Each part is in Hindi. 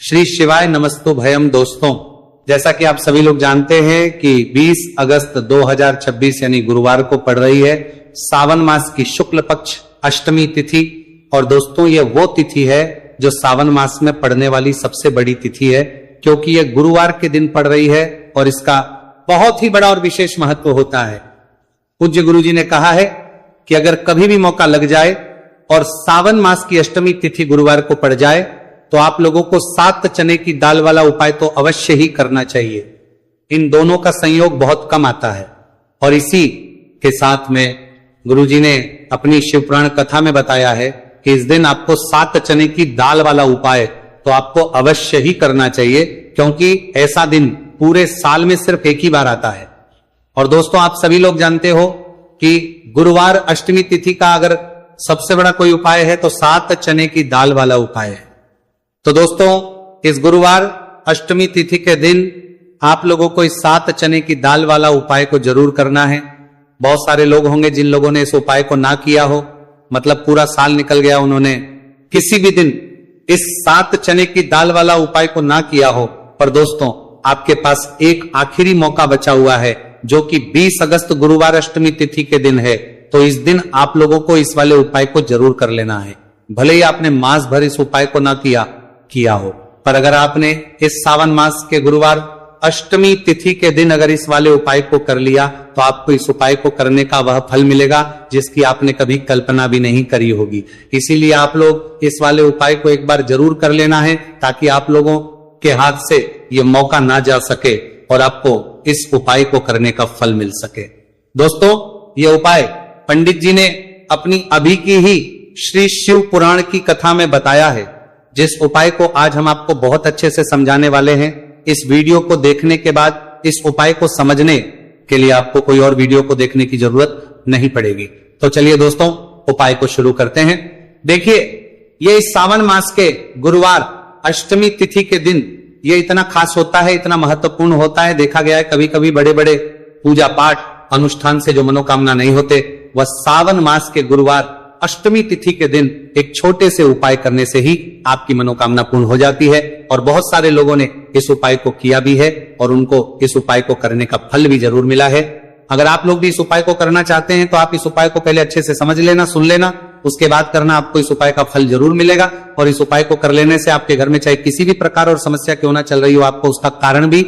श्री शिवाय नमस्तु भयम। दोस्तों, जैसा कि आप सभी लोग जानते हैं कि 20 अगस्त 2026 यानी गुरुवार को पड़ रही है सावन मास की शुक्ल पक्ष अष्टमी तिथि। और दोस्तों, ये वो तिथि है जो सावन मास में पड़ने वाली सबसे बड़ी तिथि है, क्योंकि ये गुरुवार के दिन पड़ रही है और इसका बहुत ही बड़ा और विशेष महत्व होता है। पूज्य गुरु जी ने कहा है कि अगर कभी भी मौका लग जाए और सावन मास की अष्टमी तिथि गुरुवार को पड़ जाए तो आप लोगों को 7 चने की दाल वाला उपाय तो अवश्य ही करना चाहिए। इन दोनों का संयोग बहुत कम आता है। और इसी के साथ में गुरुजी ने अपनी शिव पुराण कथा में बताया है कि इस दिन आपको 7 चने की दाल वाला उपाय तो आपको अवश्य ही करना चाहिए, क्योंकि ऐसा दिन पूरे साल में सिर्फ एक ही बार आता है। और दोस्तों, आप सभी लोग जानते हो कि गुरुवार अष्टमी तिथि का अगर सबसे बड़ा कोई उपाय है तो 7 चने की दाल वाला उपाय है। तो दोस्तों, इस गुरुवार अष्टमी तिथि के दिन आप लोगों को इस 7 चने की दाल वाला उपाय को जरूर करना है। बहुत सारे लोग होंगे जिन लोगों ने इस उपाय को ना किया हो, मतलब पूरा साल निकल गया, उन्होंने किसी भी दिन इस 7 चने की दाल वाला उपाय को ना किया हो। पर दोस्तों, आपके पास एक आखिरी मौका बचा हुआ है, जो कि 20 अगस्त गुरुवार अष्टमी तिथि के दिन है। तो इस दिन आप लोगों को इस वाले उपाय को जरूर कर लेना है। भले ही आपने मास भर इस उपाय को ना किया हो, पर अगर आपने इस सावन मास के गुरुवार अष्टमी तिथि के दिन अगर इस वाले उपाय को कर लिया तो आपको इस उपाय को करने का वह फल मिलेगा जिसकी आपने कभी कल्पना भी नहीं करी होगी। इसीलिए आप लोग इस वाले उपाय को एक बार जरूर कर लेना है, ताकि आप लोगों के हाथ से ये मौका ना जा सके और आपको इस उपाय को करने का फल मिल सके। दोस्तों, ये उपाय पंडित जी ने अपनी अभी की ही श्री शिव पुराण की कथा में बताया है, जिस उपाय को आज हम आपको बहुत अच्छे से समझाने वाले हैं। इस वीडियो को देखने के बाद इस उपाय को समझने के लिए आपको कोई और वीडियो को देखने की जरूरत नहीं पड़ेगी। तो चलिए दोस्तों, उपाय को शुरू करते हैं। देखिए, ये इस सावन मास के गुरुवार अष्टमी तिथि के दिन ये इतना खास होता है, इतना महत्वपूर्ण होता है। देखा गया है कभी कभी बड़े बड़े पूजा पाठ अनुष्ठान से जो मनोकामना नहीं होते, वह सावन मास के गुरुवार अष्टमी तिथि के दिन एक छोटे से उपाय करने से ही आपकी मनोकामना पूर्ण हो जाती है। और बहुत सारे लोगों ने इस उपाय को किया भी है और उनको इस उपाय को करने का फल भी जरूर मिला है। अगर आप लोग भी इस उपाय को करना चाहते हैं तो आप इस उपाय को पहले अच्छे से समझ लेना, सुन लेना, उसके बाद करना। आपको इस उपाय का फल जरूर मिलेगा। और इस उपाय को कर लेने से आपके घर में चाहे किसी भी प्रकार और समस्या क्यों ना चल रही हो, आपको उसका कारण भी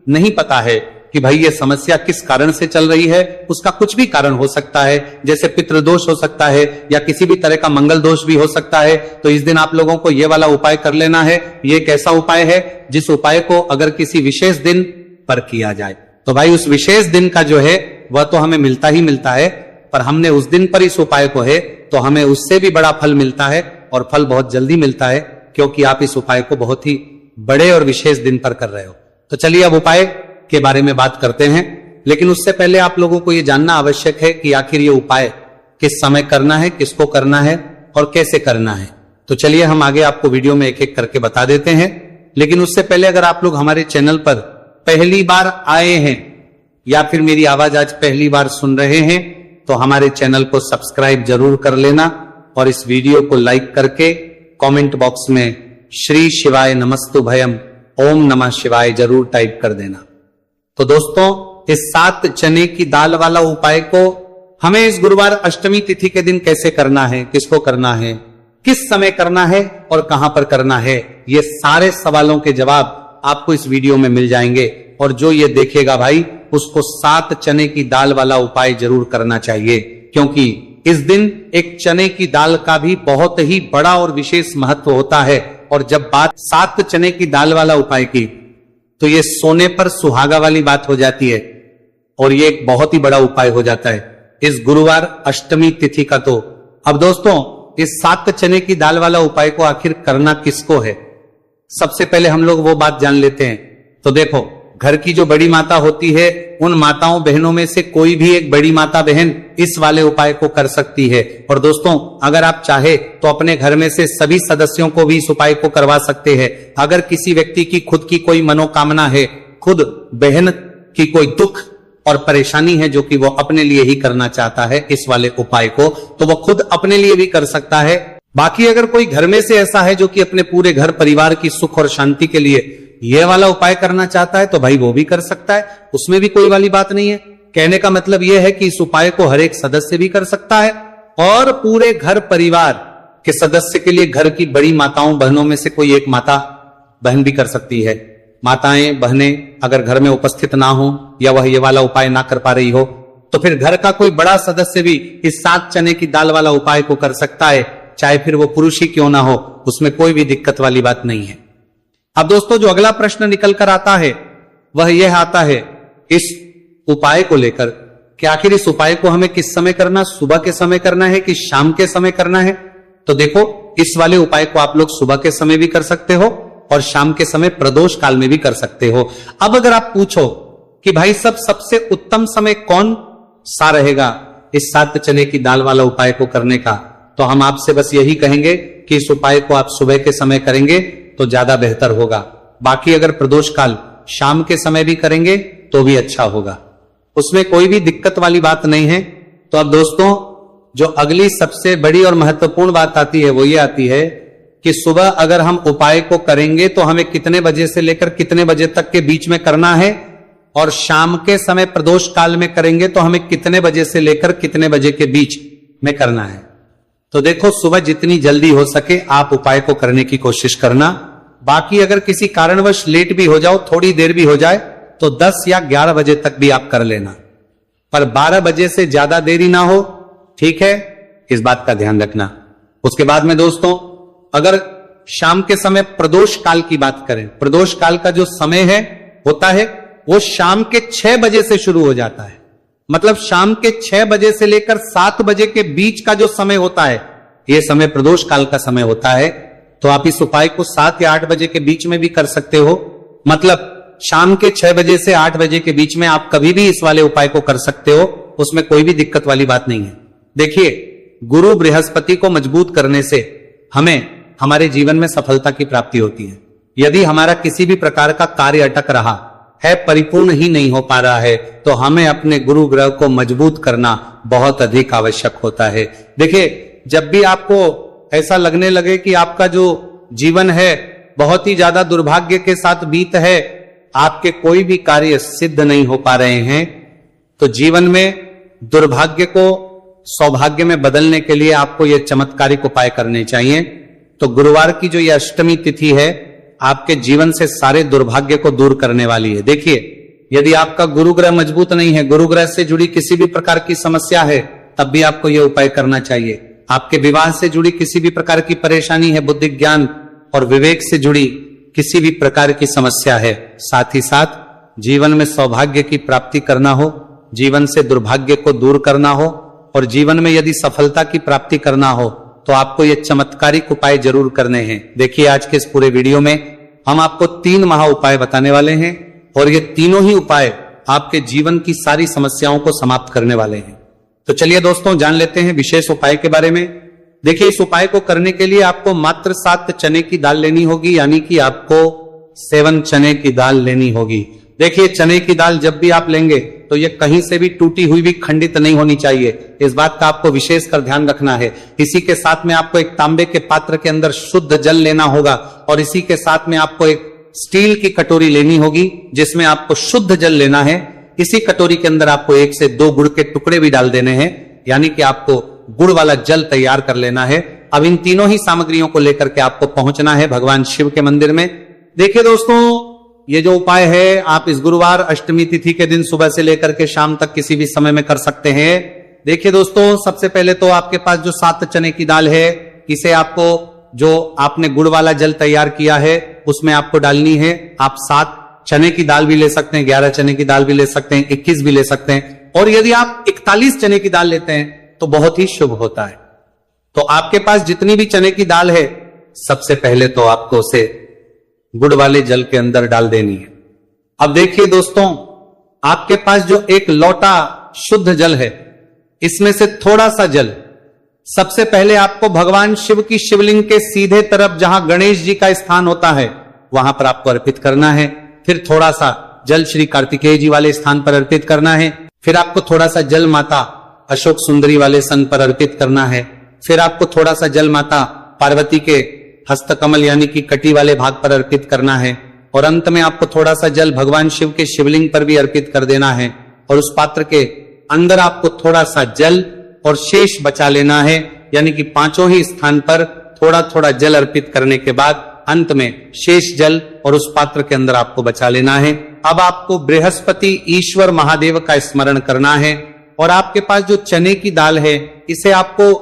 नहीं पता है कि भाई ये समस्या किस कारण से चल रही है। उसका कुछ भी कारण हो सकता है, जैसे पितृदोष हो सकता है या किसी भी तरह का मंगल दोष भी हो सकता है। तो इस दिन आप लोगों को ये वाला उपाय कर लेना है। ये एक ऐसा उपाय है जिस उपाय को अगर किसी विशेष दिन पर किया जाए तो भाई उस विशेष दिन का जो है वह तो हमें मिलता ही मिलता है, पर हमने उस दिन पर इस उपाय को है तो हमें उससे भी बड़ा फल मिलता है, और फल बहुत जल्दी मिलता है, क्योंकि आप इस उपाय को बहुत ही बड़े और विशेष दिन पर कर रहे हो। तो चलिए अब उपाय के बारे में बात करते हैं। लेकिन उससे पहले आप लोगों को यह जानना आवश्यक है कि आखिर ये उपाय किस समय करना है, किसको करना है और कैसे करना है। तो चलिए हम आगे आपको वीडियो में एक एक करके बता देते हैं। लेकिन उससे पहले अगर आप लोग हमारे चैनल पर पहली बार आए हैं या फिर मेरी आवाज आज पहली बार सुन रहे हैं तो हमारे चैनल को सब्सक्राइब जरूर कर लेना और इस वीडियो को लाइक करके कमेंट बॉक्स में श्री शिवाय नमस्तु भयम ओम नमः शिवाय जरूर टाइप कर देना। तो दोस्तों, इस 7 चने की दाल वाला उपाय को हमें इस गुरुवार अष्टमी तिथि के दिन कैसे करना है, किसको करना है, किस समय करना है और कहां पर करना है, ये सारे सवालों के जवाब आपको इस वीडियो में मिल जाएंगे। और जो ये देखेगा भाई, उसको 7 चने की दाल वाला उपाय जरूर करना चाहिए, क्योंकि इस दिन एक चने की दाल का भी बहुत ही बड़ा और विशेष महत्व होता है। और जब बात 7 चने की दाल वाला उपाय की, तो ये सोने पर सुहागा वाली बात हो जाती है और ये एक बहुत ही बड़ा उपाय हो जाता है इस गुरुवार अष्टमी तिथि का। तो अब दोस्तों, इस 7 चने की दाल वाला उपाय को आखिर करना किसको है, सबसे पहले हम लोग वो बात जान लेते हैं। तो देखो, घर की जो बड़ी माता होती है, उन माताओं बहनों में से कोई भी एक बड़ी माता बहन इस वाले उपाय को कर सकती है। और दोस्तों, अगर आप चाहे तो अपने घर में से सभी सदस्यों को भी इस उपाय को करवा सकते हैं। अगर किसी व्यक्ति की खुद की कोई मनोकामना है, खुद बहन की कोई दुख और परेशानी है जो कि वो अपने लिए ही करना चाहता है इस वाले उपाय को, तो वो खुद अपने लिए भी कर सकता है, बाकी अगर कोई घर में से ऐसा है जो कि अपने पूरे घर परिवार की सुख और शांति के लिए यह वाला उपाय करना चाहता है तो भाई वो भी कर सकता है, उसमें भी कोई वाली बात नहीं है। कहने का मतलब यह है कि इस उपाय को हर एक सदस्य भी कर सकता है और पूरे घर परिवार के सदस्य के लिए घर की बड़ी माताओं बहनों में से कोई एक माता बहन भी कर सकती है। माताएं बहनें अगर घर में उपस्थित ना हो या वह ये वाला उपाय ना कर पा रही हो तो फिर घर का कोई बड़ा सदस्य भी इस 7 चने की दाल वाला उपाय को कर सकता है, चाहे फिर वो पुरुष ही क्यों ना हो, उसमें कोई भी दिक्कत वाली बात नहीं है। अब दोस्तों जो अगला प्रश्न निकल कर आता है वह यह आता है इस उपाय को लेकर कि आखिर इस उपाय को हमें किस समय करना, सुबह के समय करना है कि शाम के समय करना है। तो देखो इस वाले उपाय को आप लोग सुबह के समय भी कर सकते हो और शाम के समय प्रदोष काल में भी कर सकते हो। अब अगर आप पूछो कि भाई सबसे उत्तम समय कौन सा रहेगा इस 7 चने की दाल वाला उपाय को करने का, तो हम आपसे बस यही कहेंगे कि इस उपाय को आप सुबह के समय करेंगे तो ज्यादा बेहतर होगा। बाकी अगर प्रदोष काल शाम के समय भी करेंगे तो भी अच्छा होगा, उसमें कोई भी दिक्कत वाली बात नहीं है। तो अब दोस्तों जो अगली सबसे बड़ी और महत्वपूर्ण बात आती है वो ये आती है कि सुबह अगर हम उपाय को करेंगे तो हमें कितने बजे से लेकर कितने बजे तक के बीच में करना है, और शाम के समय प्रदोष काल में करेंगे तो हमें कितने बजे से लेकर कितने बजे के बीच में करना है। तो देखो सुबह जितनी जल्दी हो सके आप उपाय को करने की कोशिश करना। बाकी अगर किसी कारणवश लेट भी हो जाओ, थोड़ी देर भी हो जाए तो 10 या 11 बजे तक भी आप कर लेना, पर 12 बजे से ज्यादा देरी ना हो, ठीक है, इस बात का ध्यान रखना। उसके बाद में दोस्तों अगर शाम के समय प्रदोष काल की बात करें, प्रदोष काल का जो समय है होता है वो शाम के 6 बजे से शुरू हो जाता है। मतलब शाम के 6 बजे से लेकर 7 बजे के बीच का जो समय होता है यह समय प्रदोष काल का समय होता है। तो आप इस उपाय को 7 या 8 बजे के बीच में भी कर सकते हो। मतलब शाम के 6 बजे से 8 बजे के बीच में आप कभी भी इस वाले उपाय को कर सकते हो, उसमें कोई भी दिक्कत वाली बात नहीं है। देखिए गुरु बृहस्पति को मजबूत करने से हमें हमारे जीवन में सफलता की प्राप्ति होती है। यदि हमारा किसी भी प्रकार का कार्य अटक रहा है, परिपूर्ण ही नहीं हो पा रहा है, तो हमें अपने गुरु ग्रह को मजबूत करना बहुत अधिक आवश्यक होता है। देखिए जब भी आपको ऐसा लगने लगे कि आपका जो जीवन है बहुत ही ज्यादा दुर्भाग्य के साथ बीत है, आपके कोई भी कार्य सिद्ध नहीं हो पा रहे हैं, तो जीवन में दुर्भाग्य को सौभाग्य में बदलने के लिए आपको यह चमत्कारिक उपाय करने चाहिए। तो गुरुवार की जो यह अष्टमी तिथि है आपके जीवन से सारे दुर्भाग्य को दूर करने वाली है। देखिए यदि आपका गुरु ग्रह मजबूत नहीं है, गुरु ग्रह से जुड़ी किसी भी प्रकार की समस्या है, तब भी आपको यह उपाय करना चाहिए। आपके विवाह से जुड़ी किसी भी प्रकार की परेशानी है, बुद्धि ज्ञान और विवेक से जुड़ी किसी भी प्रकार की समस्या है, साथ ही साथ जीवन में सौभाग्य की प्राप्ति करना हो, जीवन से दुर्भाग्य को दूर करना हो और जीवन में यदि सफलता की प्राप्ति करना हो, तो आपको ये चमत्कारिक उपाय जरूर करने हैं। देखिए आज के इस पूरे वीडियो में हम आपको 3 महा उपाय बताने वाले हैं और ये तीनों ही उपाय आपके जीवन की सारी समस्याओं को समाप्त करने वाले हैं। तो चलिए दोस्तों जान लेते हैं विशेष उपाय के बारे में। देखिए इस उपाय को करने के लिए आपको मात्र 7 चने की दाल लेनी होगी, यानी कि आपको 7 चने की दाल लेनी होगी। देखिए चने की दाल जब भी आप लेंगे तो ये कहीं से भी टूटी हुई भी खंडित नहीं होनी चाहिए, इस बात का आपको विशेष कर ध्यान रखना है। इसी के साथ में आपको एक तांबे के पात्र के अंदर शुद्ध जल लेना होगा और इसी के साथ में आपको एक स्टील की कटोरी लेनी होगी जिसमें आपको शुद्ध जल लेना है। इसी कटोरी के अंदर आपको 1 से 2 गुड़ के टुकड़े भी डाल देने हैं, यानी कि आपको गुड़ वाला जल तैयार कर लेना है। अब इन तीनों ही सामग्रियों को लेकर के आपको पहुंचना है भगवान शिव के मंदिर में। देखिए दोस्तों ये जो उपाय है आप इस गुरुवार अष्टमी तिथि के दिन सुबह से लेकर के शाम तक किसी भी समय में कर सकते हैं। देखिए दोस्तों सबसे पहले तो आपके पास जो 7 चने की दाल है, इसे आपको जो आपने गुड़ वाला जल तैयार किया है उसमें आपको डालनी है। आप 7 चने की दाल भी ले सकते हैं, 11 चने की दाल भी ले सकते हैं, 21 भी ले सकते हैं, और यदि आप 41 चने की दाल लेते हैं तो बहुत ही शुभ होता है। तो आपके पास जितनी भी चने की दाल है सबसे पहले तो आपको उसे गुड़ वाले जल के अंदर डाल देनी है। अब देखिए दोस्तों आपके पास जो एक लोटा शुद्ध जल है इसमें से थोड़ा सा जल सबसे पहले आपको भगवान शिव की शिवलिंग के सीधे तरफ जहां गणेश जी का स्थान होता है वहां पर आपको अर्पित करना है। फिर थोड़ा सा जल श्री कार्तिकेय जी वाले स्थान पर अर्पित करना है। फिर आपको थोड़ा सा जल माता अशोक सुंदरी वाले सन पर अर्पित करना है। फिर आपको थोड़ा सा जल माता पार्वती के हस्तकमल यानी कि कटी वाले भाग पर अर्पित करना है और अंत में आपको थोड़ा सा जल भगवान शिव के शिवलिंग पर भी अर्पित कर देना है और उस पात्र के अंदर आपको थोड़ा सा जल और शेष बचा लेना है, यानी कि पांचों ही स्थान पर थोड़ा थोड़ा जल अर्पित करने के बाद अंत में शेष जल और उस पात्र के अंदर आपको बचा लेना है। अब आपको बृहस्पति ईश्वर महादेव का स्मरण करना है और आपके पास जो चने की दाल है इसे आपको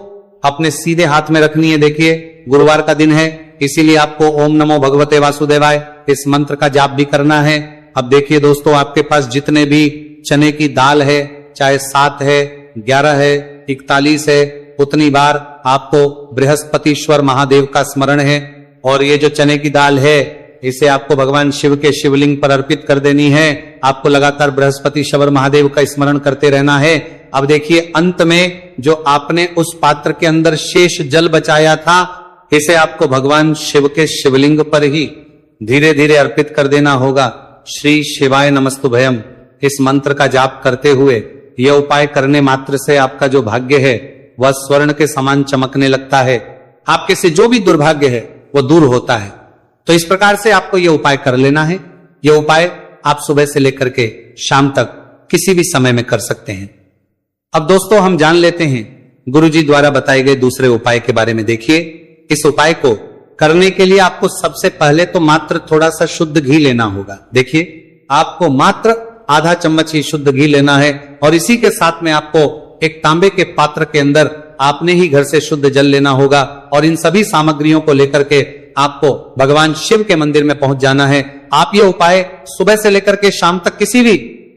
अपने सीधे हाथ में रखनी है। देखिए गुरुवार का दिन है, इसीलिए आपको ओम नमो भगवते वासुदेवाय इस मंत्र का जाप भी करना है। अब देखिए दोस्तों, आपके पास जितने भी चने की दाल है, चाहे 7 है, 11 है, 41 है, उतनी बार आपको बृहस्पतिश्वर महादेव का स्मरण है और ये जो चने की दाल है इसे आपको भगवान शिव के शिवलिंग पर अर्पित कर देनी है। आपको लगातार बृहस्पतिश्वर महादेव का स्मरण करते रहना है। अब देखिए अंत में जो आपने उस पात्र के अंदर शेष जल बचाया था इसे आपको भगवान शिव के शिवलिंग पर ही धीरे धीरे अर्पित कर देना होगा। श्री शिवाय नमस्तुभयम इस मंत्र का जाप करते हुए यह उपाय करने मात्र से आपका जो भाग्य है वह स्वर्ण के समान चमकने लगता है। आपके से जो भी दुर्भाग्य है वो दूर होता है। तो इस प्रकार से आपको यह उपाय कर लेना है। यह उपाय आप सुबह से लेकर के शाम तक किसी भी समय में कर सकते हैं। अब दोस्तों हम जान लेते हैं गुरुजी द्वारा बताए गए दूसरे उपाय के बारे में। देखिए इस उपाय को करने के लिए आपको सबसे पहले तो मात्र थोड़ा सा शुद्ध घी लेना होगा। देखिए आपको मात्र आधा चम्मच ही शुद्ध घी लेना है और इसी के साथ में आपको एक तांबे के पात्र के अंदर आपने ही घर से शुद्ध जल लेना होगा और इन सभी सामग्रियों को लेकर के आपको भगवान शिव के मंदिर में पहुंच जाना है। आप ये उपाय सुबह से लेकर के शाम तक किसी भी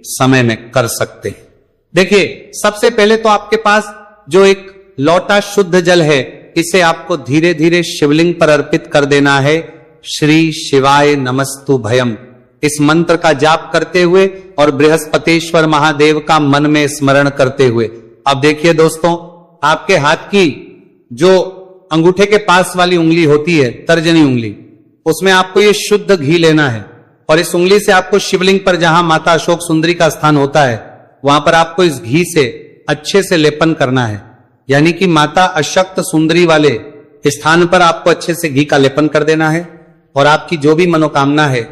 समय में कर सकते हैं। देखिए सबसे पहले तो आपके पास जो एक लोटा शुद्ध जल है इसे आपको धीरे धीरे शिवलिंग पर अर्पित कर देना है। श्री शिवाय नमस्तु भयम इस मंत्र का जाप करते हुए और बृहस्पतिश्वर महादेव का मन में स्मरण करते हुए। अब देखिए दोस्तों, आपके हाथ की जो अंगूठे के पास वाली उंगली होती है, तर्जनी उंगली, उसमें आपको ये शुद्ध घी लेना है और इस उंगली से आपको शिवलिंग पर जहां माता अशोक सुंदरी का स्थान होता है वहां पर आपको इस घी से अच्छे से लेपन करना है। यानी कि माता अशक्त सुंदरी वाले स्थान पर आपको अच्छे से घी का लेपन कर देना है और आपकी जो भी मनोकामना है,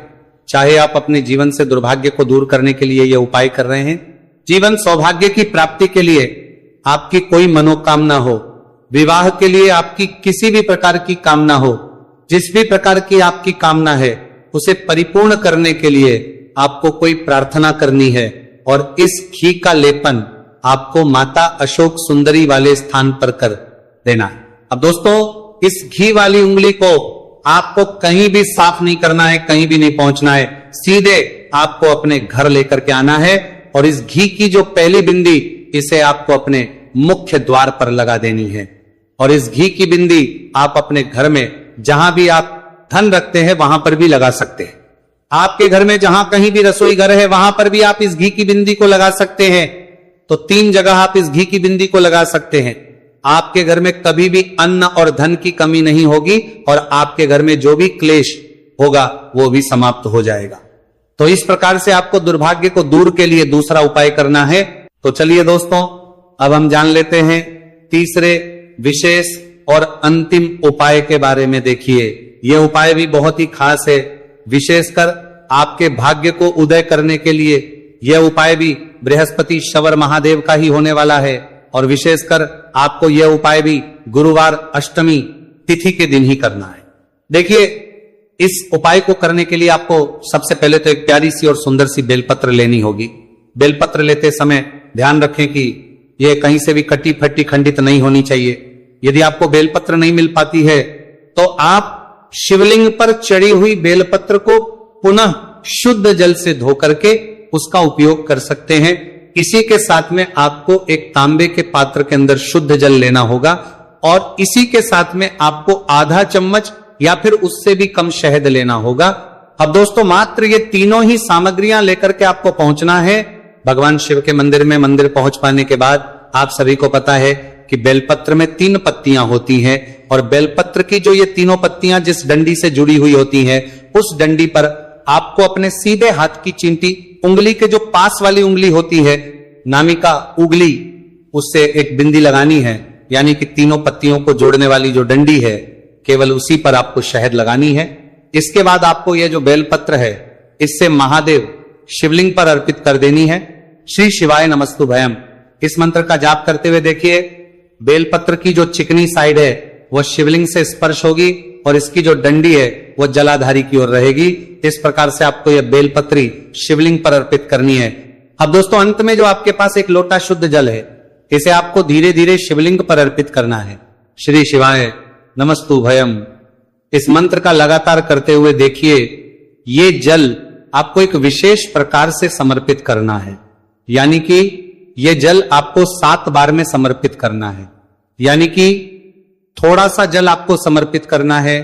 चाहे आप अपने जीवन से दुर्भाग्य को दूर करने के लिए यह उपाय कर रहे हैं, जीवन सौभाग्य की प्राप्ति के लिए आपकी कोई मनोकामना हो, विवाह के लिए आपकी किसी भी प्रकार की कामना हो, जिस भी प्रकार की आपकी कामना है उसे परिपूर्ण करने के लिए आपको कोई प्रार्थना करनी है और इस घी का लेपन आपको माता अशोक सुंदरी वाले स्थान पर कर देना है। अब दोस्तों इस घी वाली उंगली को आपको कहीं भी साफ नहीं करना है, कहीं भी नहीं पहुंचना है, सीधे आपको अपने घर लेकर के आना है और इस घी की जो पहली बिंदी इसे आपको अपने मुख्य द्वार पर लगा देनी है और इस घी की बिंदी आप अपने घर में जहां भी आप धन रखते हैं वहां पर भी लगा सकते हैं। आपके घर में जहां कहीं भी रसोई घर है वहां पर भी आप इस घी की बिंदी को लगा सकते हैं। तो 3 जगह आप इस घी की बिंदी को लगा सकते हैं। आपके घर में कभी भी अन्न और धन की कमी नहीं होगी और आपके घर में जो भी क्लेश होगा वो भी समाप्त हो जाएगा। तो इस प्रकार से आपको दुर्भाग्य को दूर के लिए दूसरा उपाय करना है। तो चलिए दोस्तों अब हम जान लेते हैं तीसरे विशेष और अंतिम उपाय के बारे में। देखिए यह उपाय भी बहुत ही खास है, विशेषकर आपके भाग्य को उदय करने के लिए यह उपाय भी बृहस्पतिश्वर महादेव का ही होने वाला है और विशेषकर आपको यह उपाय भी गुरुवार अष्टमी तिथि के दिन ही करना है। देखिए इस उपाय को करने के लिए आपको सबसे पहले तो एक प्यारी सी और सुंदर सी बेलपत्र लेनी होगी। बेलपत्र लेते समय ध्यान रखें कि यह कहीं से भी कटी फटी खंडित नहीं होनी चाहिए। यदि आपको बेलपत्र नहीं मिल पाती है तो आप शिवलिंग पर चढ़ी हुई बेलपत्र को पुनः शुद्ध जल से धो करके उसका उपयोग कर सकते हैं। इसी के साथ में आपको एक तांबे के पात्र के अंदर शुद्ध जल लेना होगा और इसी के साथ में आपको आधा चम्मच या फिर उससे भी कम शहद लेना होगा। अब दोस्तों मात्र ये तीनों ही सामग्रियां लेकर के आपको पहुंचना है भगवान शिव के मंदिर में। मंदिर पहुंच पाने के बाद आप सभी को पता है कि बेलपत्र में 3 पत्तियां होती हैं और बेलपत्र की जो ये तीनों पत्तियां जिस डंडी से जुड़ी हुई होती हैं उस डंडी पर आपको अपने सीधे हाथ की चींटी उंगली के जो पास वाली उंगली होती है, नामिका उंगली, उससे एक बिंदी लगानी है। यानी कि तीनों पत्तियों को जोड़ने वाली जो डंडी है केवल उसी पर आपको शहद लगानी है। इसके बाद आपको यह जो बेलपत्र है इससे महादेव शिवलिंग पर अर्पित कर देनी है। श्री शिवाय नमस्तु भयम इस मंत्र का जाप करते हुए देखिए, बेलपत्र की जो चिकनी साइड है वह शिवलिंग से स्पर्श होगी और इसकी जो डंडी है वह जलाधारी की ओर रहेगी। इस प्रकार से आपको यह बेलपत्री शिवलिंग पर अर्पित करनी है। अब दोस्तों अंत में जो आपके पास एक लोटा शुद्ध जल है, इसे आपको धीरे धीरे शिवलिंग पर अर्पित करना है। श्री शिवाय नमस्तु भयम इस मंत्र का लगातार करते हुए देखिए, ये जल आपको एक विशेष प्रकार से समर्पित करना है। यानी कि यह जल आपको 7 बार में समर्पित करना है। यानी कि थोड़ा सा जल आपको समर्पित करना है,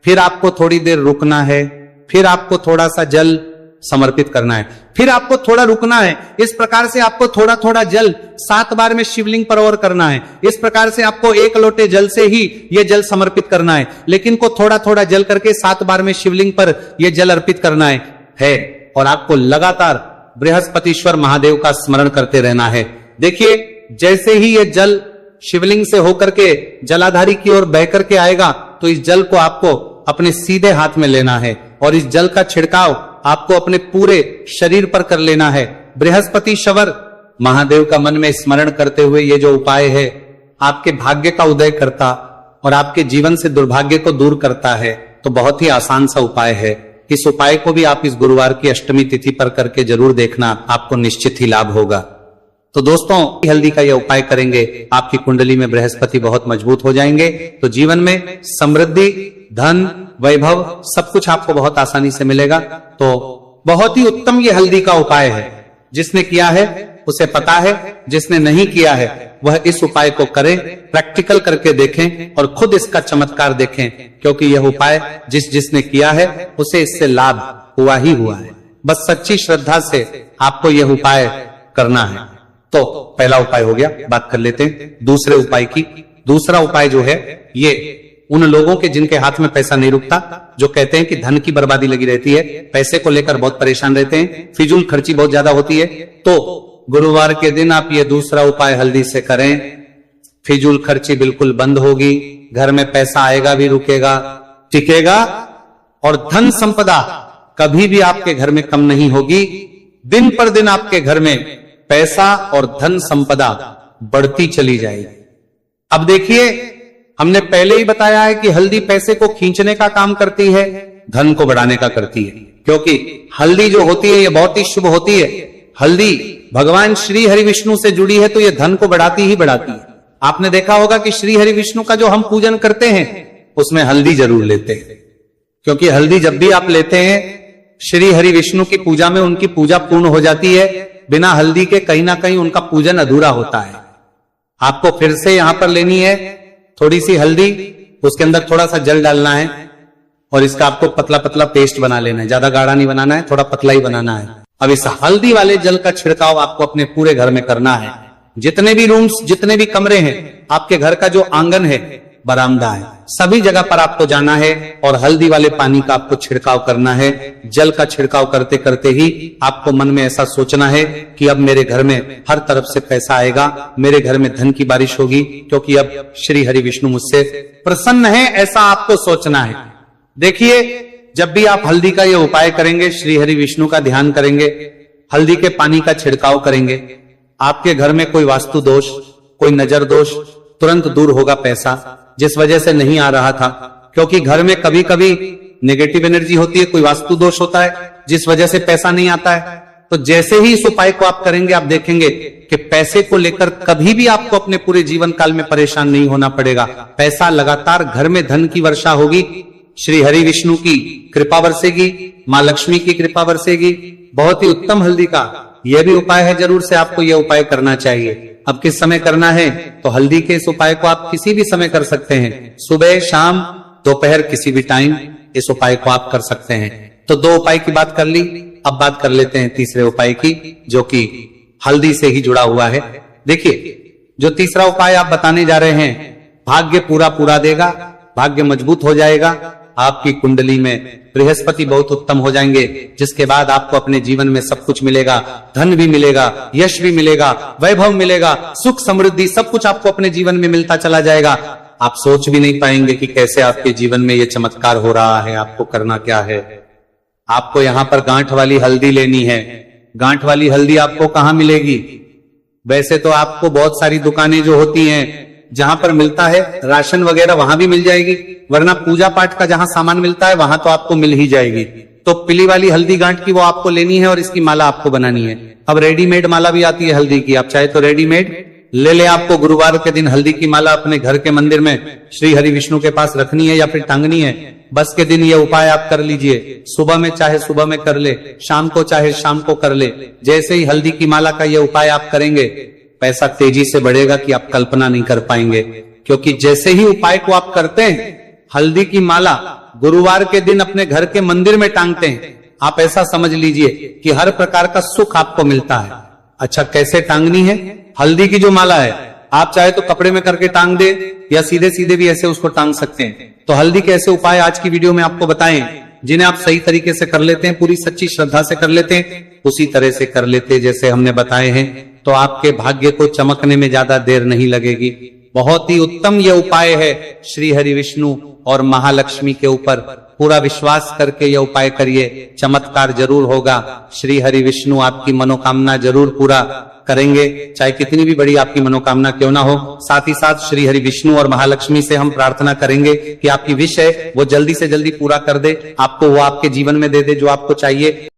फिर आपको थोड़ी देर रुकना है, फिर आपको थोड़ा सा जल समर्पित करना है, फिर आपको थोड़ा रुकना है। इस प्रकार से आपको थोड़ा थोड़ा जल 7 बार में शिवलिंग पर और करना है। इस प्रकार से आपको 1 लोटे जल से ही यह जल समर्पित करना है, लेकिन को थोड़ा थोड़ा जल करके 7 बार में शिवलिंग पर यह जल अर्पित करना है। और आपको लगातार बृहस्पतिश्वर महादेव का स्मरण करते रहना है। देखिए, जैसे ही यह जल शिवलिंग से होकर के जलाधारी की ओर बह करके आएगा तो इस जल को आपको अपने सीधे हाथ में लेना है और इस जल का छिड़काव आपको अपने पूरे शरीर पर कर लेना है। बृहस्पतिश्वर महादेव का मन में स्मरण करते हुए ये जो उपाय है आपके भाग्य का उदय करता और आपके जीवन से दुर्भाग्य को दूर करता है। तो बहुत ही आसान सा उपाय है। इस उपाय को भी आप इस गुरुवार की अष्टमी तिथि पर करके जरूर देखना, आपको निश्चित ही लाभ होगा। तो दोस्तों हल्दी का यह उपाय करेंगे, आपकी कुंडली में बृहस्पति बहुत मजबूत हो जाएंगे। तो जीवन में समृद्धि, धन, वैभव सब कुछ आपको बहुत आसानी से मिलेगा। तो बहुत ही उत्तम ये हल्दी का उपाय है। जिसने किया है उसे पता है, जिसने नहीं किया है वह इस उपाय को करें, प्रैक्टिकल करके देखें और खुद इसका चमत्कार देखें, क्योंकि यह उपाय जिसने किया है उसे इससे लाभ हुआ ही हुआ है। बस सच्ची श्रद्धा से आपको यह उपाय करना है। तो पहला उपाय हो गया, बात कर लेते हैं दूसरे उपाय की। दूसरा उपाय जो है ये उन लोगों के जिनके हाथ में पैसा नहीं रुकता, जो कहते हैं कि धन की बर्बादी लगी रहती है, पैसे को लेकर बहुत परेशान रहते हैं, फिजूल खर्ची बहुत ज्यादा होती है, तो गुरुवार के दिन आप ये दूसरा उपाय हल्दी से करें। फिजूल खर्ची बिल्कुल बंद होगी, घर में पैसा आएगा भी, रुकेगा, टिकेगा और धन संपदा कभी भी आपके घर में कम नहीं होगी। दिन पर दिन आपके घर में पैसा और धन संपदा बढ़ती चली जाएगी। अब देखिए, हमने पहले ही बताया है कि हल्दी पैसे को खींचने का काम करती है, धन को बढ़ाने का करती है, क्योंकि हल्दी जो होती है ये बहुत ही शुभ होती है। हल्दी भगवान श्री हरि विष्णु से जुड़ी है तो ये धन को बढ़ाती ही बढ़ाती है। आपने देखा होगा कि श्री हरि विष्णु का जो हम पूजन करते हैं उसमें हल्दी जरूर लेते हैं, क्योंकि हल्दी जब भी आप लेते हैं श्री हरि विष्णु की पूजा में उनकी पूजा पूर्ण हो जाती है। बिना हल्दी के कहीं ना कहीं उनका पूजन अधूरा होता है। आपको फिर से यहां पर लेनी है थोड़ी सी हल्दी, उसके अंदर थोड़ा सा जल डालना है और इसका आपको पतला पतला पेस्ट बना लेना है। ज्यादा गाढ़ा नहीं बनाना है, थोड़ा पतला ही बनाना है। अब इस हल्दी वाले जल का छिड़काव आपको अपने पूरे घर में करना है। जितने भी रूम्स, जितने भी कमरे हैं, आपके घर का जो आंगन है, बरामदा है, सभी जगह पर आपको जाना है और हल्दी वाले पानी का आपको छिड़काव करना है। जल का छिड़काव करते करते ही आपको मन में ऐसा सोचना है कि अब मेरे घर में हर तरफ से पैसा आएगा, मेरे घर में धन की बारिश होगी, क्योंकि अब श्री हरि विष्णु मुझसे प्रसन्न है, ऐसा आपको सोचना है। देखिए, जब भी आप हल्दी का ये उपाय करेंगे, श्री हरि विष्णु का ध्यान करेंगे, हल्दी के पानी का छिड़काव करेंगे, आपके घर में कोई वास्तु दोष, कोई नजर दोष तुरंत दूर होगा। पैसा जिस वजह से नहीं आ रहा था, क्योंकि घर में कभी कभी नेगेटिव एनर्जी होती है, कोई वास्तु दोष होता है जिस वजह से पैसा नहीं आता है। तो जैसे ही इस उपाय को आप करेंगे, आप देखेंगे कि पैसे को लेकर कभी भी आपको अपने पूरे जीवन काल में परेशान नहीं होना पड़ेगा। पैसा लगातार घर में धन की वर्षा होगी, श्री हरि विष्णु की कृपा बरसेगी, मां लक्ष्मी की कृपा बरसेगी। बहुत ही उत्तम हल्दी का यह भी उपाय है, जरूर से आपको यह उपाय करना चाहिए। अब किस समय करना है, तो हल्दी के इस उपाय को आप किसी भी समय कर सकते हैं, सुबह, शाम, दोपहर, किसी भी टाइम इस उपाय को आप कर सकते हैं। तो 2 उपाय की बात कर ली, अब बात कर लेते हैं तीसरे उपाय की, जो कि हल्दी से ही जुड़ा हुआ है। देखिए, जो तीसरा उपाय आप बताने जा रहे हैं, भाग्य पूरा देगा, भाग्य मजबूत हो जाएगा, आपकी कुंडली में बृहस्पति बहुत उत्तम हो जाएंगे, जिसके बाद आपको अपने जीवन में सब कुछ मिलेगा, धन भी मिलेगा, यश भी मिलेगा, वैभव मिलेगा, सुख समृद्धि सब कुछ आपको अपने जीवन में मिलता चला जाएगा। आप सोच भी नहीं पाएंगे कि कैसे आपके जीवन में ये चमत्कार हो रहा है। आपको करना क्या है, आपको यहां पर गांठ वाली हल्दी लेनी है। गांठ वाली हल्दी आपको कहां मिलेगी? वैसे तो आपको बहुत सारी दुकानें जो होती हैं जहां पर मिलता है राशन वगैरह, वहां भी मिल जाएगी, वरना पूजा पाठ का जहां सामान मिलता है वहां तो आपको मिल ही जाएगी। तो पीली वाली हल्दी गांठ की वो आपको लेनी है और इसकी माला आपको बनानी है। अब रेडीमेड माला भी आती है हल्दी की, आप चाहे तो रेडीमेड ले ले। आपको गुरुवार के दिन हल्दी की माला अपने घर के मंदिर में श्री हरि विष्णु के पास रखनी है या फिर टांगनी है। बस के दिन ये उपाय आप कर लीजिए। सुबह में चाहे सुबह में कर ले, शाम को चाहे शाम को कर ले। जैसे ही हल्दी की माला का ये उपाय आप करेंगे, पैसा तेजी से बढ़ेगा कि आप कल्पना नहीं कर पाएंगे। क्योंकि जैसे ही उपाय को आप करते हैं, हल्दी की माला गुरुवार के दिन अपने घर के मंदिर में टांगते हैं, आप ऐसा समझ लीजिए कि हर प्रकार का सुख आपको मिलता है। अच्छा, कैसे टांगनी है? हल्दी की जो माला है आप चाहे तो कपड़े में करके टांग दे या सीधे सीधे भी ऐसे उसको टांग सकते हैं। तो हल्दी के ऐसे उपाय आज की वीडियो में आपको बताएं, जिन्हें आप सही तरीके से कर लेते हैं, पूरी सच्ची श्रद्धा से कर लेते हैं, उसी तरह से कर लेते हैं जैसे हमने बताए हैं, तो आपके भाग्य को चमकने में ज्यादा देर नहीं लगेगी। बहुत ही उत्तम ये उपाय है। श्री हरि विष्णु और महालक्ष्मी के ऊपर पूरा विश्वास करके ये उपाय करिए, चमत्कार जरूर होगा। श्री हरि विष्णु आपकी मनोकामना जरूर पूरा करेंगे, चाहे कितनी भी बड़ी आपकी मनोकामना क्यों ना हो। साथ ही साथ श्री हरि विष्णु और महालक्ष्मी से हम प्रार्थना करेंगे कि आपकी विश है वो जल्दी से जल्दी पूरा कर दे, आपको वो आपके जीवन में दे दे जो आपको चाहिए।